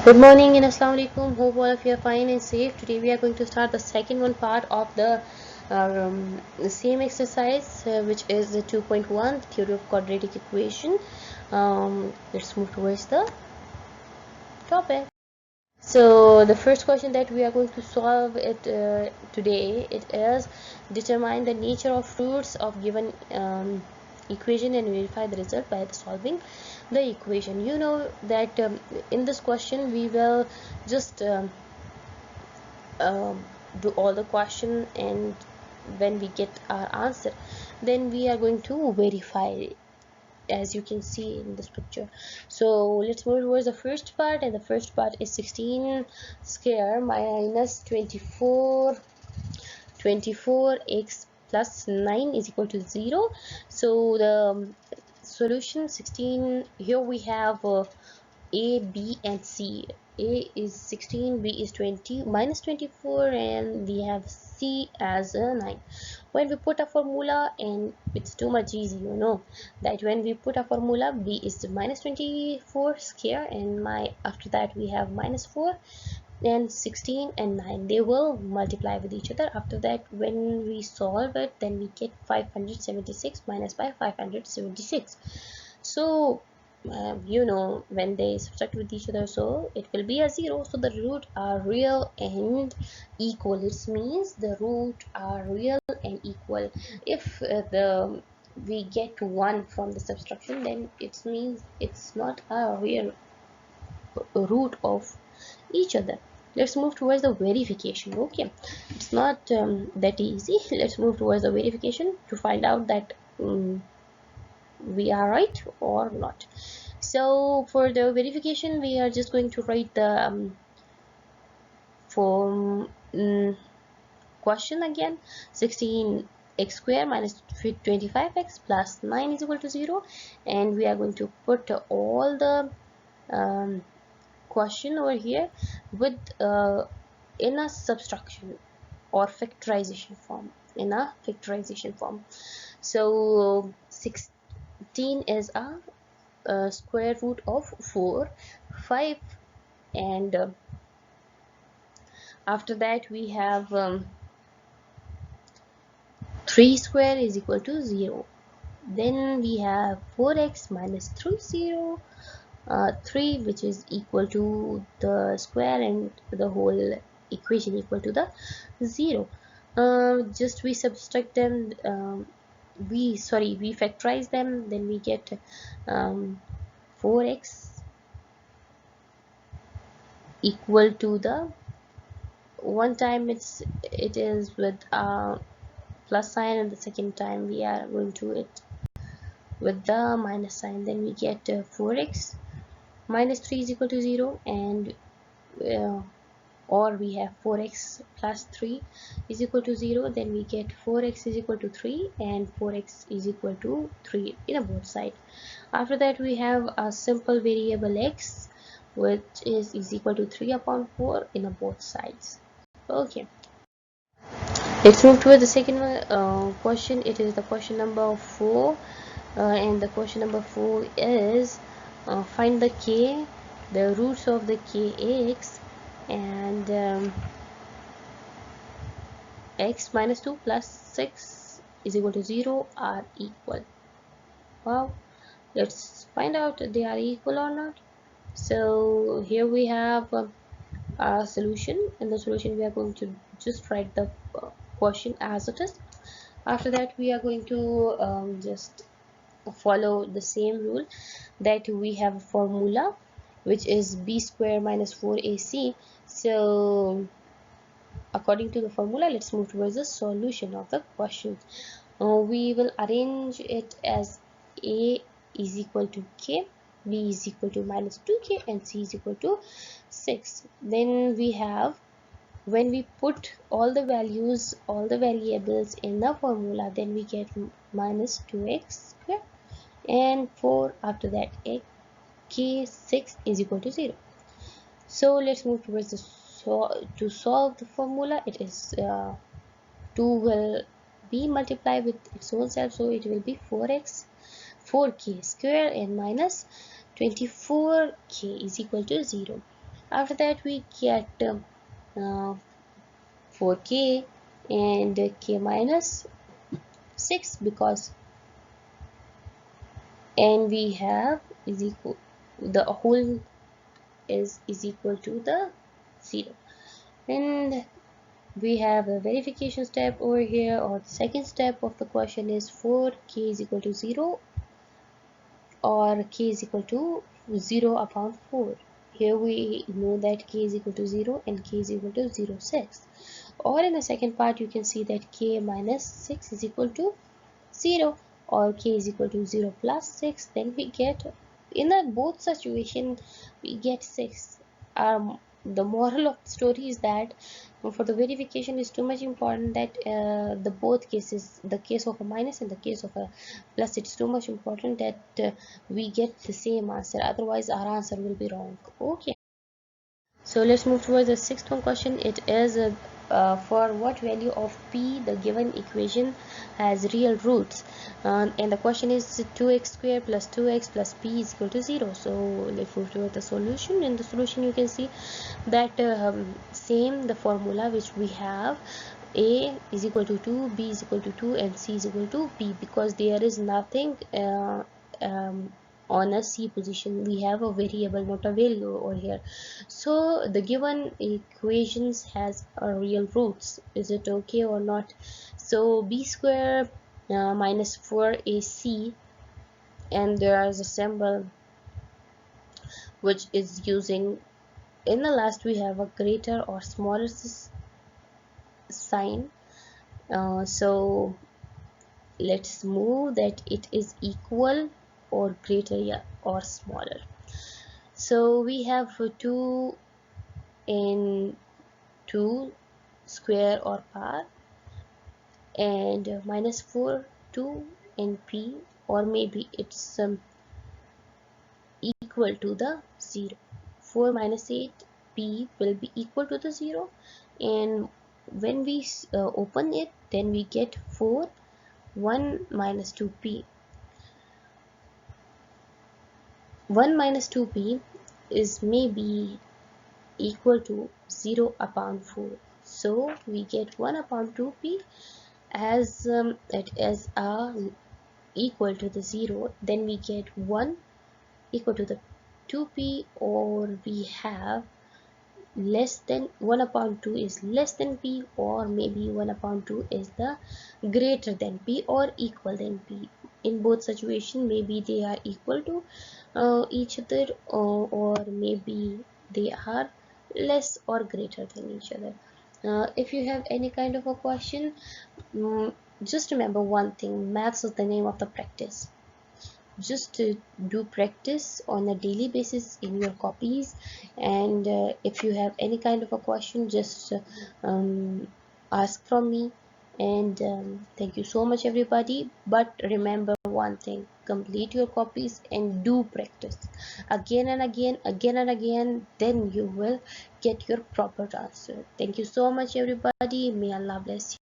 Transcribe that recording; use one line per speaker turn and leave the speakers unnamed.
Good morning and assalamu alaikum. Hope all of you are fine and safe. Today we are going to start the second one part of the same exercise, which is the 2.1 theory of quadratic equation. Let's move towards the topic. So the first question that we are going to solve today, it is determine the nature of roots of given equation and verify the result by solving the equation. You know that in this question we will just do all the question, and when we get our answer, then we are going to verify, as you can see in this picture. So let's move towards the first part, and the first part is 16 square minus 24x plus 9 is equal to 0. So the solution 16, here we have a, b and c. A is 16, b is 20 minus 24, and we have c as a 9. When we put a formula, and it's too much easy, you know that when we put a formula, b is minus 24 square, and after that we have minus 4, and 16 and 9, they will multiply with each other. After that, when we solve it, then we get 576 minus by 576. So you know, when they subtract with each other, so it will be a 0. So the root are real and equal. It means the root are real and equal. If we get 1 from the subtraction, then it means it's not a real root of each other. Let's move towards the verification. Okay, it's not that easy. Let's move towards the verification to find out that we are right or not. So for the verification, we are just going to write the form question again. 16x square minus 25x plus 9 is equal to 0, and we are going to put all the question over here with in a subtraction or factorization form, so 16 is a square root of 4, 5, and after that we have 3 square is equal to 0. Then we have 4x minus 3, which is equal to the square, and the whole equation equal to the 0. Just we subtract them, we factorize them, then we get 4x equal to the one time it is with plus sign, and the second time we are going to it with the minus sign. Then we get 4x minus 3 is equal to 0, and or we have 4x plus 3 is equal to 0. Then we get 4x is equal to 3, and 4x is equal to 3 in both sides. After that, we have a simple variable x, which is equal to 3 upon 4 in both sides. Okay, let's move to the second question. It is the question number 4, and the question number 4 is find the roots of the kx, and x minus 2 plus 6 is equal to 0 are equal. Wow, let's find out if they are equal or not. So here we have a solution. In the solution, we are going to just write the question as it is. After that, we are going to just follow the same rule, that we have a formula which is b square minus 4ac. So according to the formula, let's move towards the solution of the question. We will arrange it as a is equal to k, b is equal to minus 2k, and c is equal to 6. Then we have, when we put all the values, all the variables in the formula, then we get minus 2x square and 4. After that, k6 is equal to 0. So let's move towards the to solve the formula. It is 2 will be multiplied with its own self, so it will be 4k square and minus 24k is equal to 0. After that we get uh, 4k and k minus 6, because and we have is equal, the whole is equal to the 0. And we have a verification step over here, or the second step of the question is for k is equal to 0 or k is equal to 0 upon 4. Here we know that k is equal to 0 and k is equal to 0, 6. Or in the second part, you can see that k minus 6 is equal to 0, or k is equal to 0 plus 6. Then we get, in a both situation, we get 6. The moral of the story is that for the verification is too much important that the both cases, the case of a minus and the case of a plus, it's too much important that we get the same answer, otherwise our answer will be wrong. Okay, so let's move towards the sixth one question. It is for what value of p the given equation has real roots, and the question is 2x squared plus 2x plus p is equal to 0. So let's move towards the solution. In the solution you can see that same the formula which we have, a is equal to 2, b is equal to 2, and c is equal to p, because there is nothing um, on a c position. We have a variable, not a value over here. So the given equations has a real roots. Is it okay or not? So b square minus 4ac, and there is a symbol which is using, in the last we have a greater or smaller sign. So let's move that it is equal or greater, yeah, or smaller. So we have 2 in 2 square or power, and minus 4 2 in p, or maybe it's equal to the 0. 4 minus 8 p will be equal to the 0, and when we open it, then we get 4 1 minus 2p. 1 minus 2p is maybe equal to 0 upon 4. So we get 1 upon 2p as it is equal to the 0. Then we get 1 equal to the 2p, or we have less than 1 upon 2 is less than p, or maybe 1 upon 2 is the greater than p or equal than p. In both situations, maybe they are equal to each other, or maybe they are less or greater than each other. If you have any kind of a question, just remember one thing: maths is the name of the practice. Just do practice on a daily basis in your copies, and if you have any kind of a question, just ask from me. And thank you so much everybody, but remember one thing: complete your copies and do practice again and again, again and again, then you will get your proper answer. Thank you so much everybody. May Allah bless you.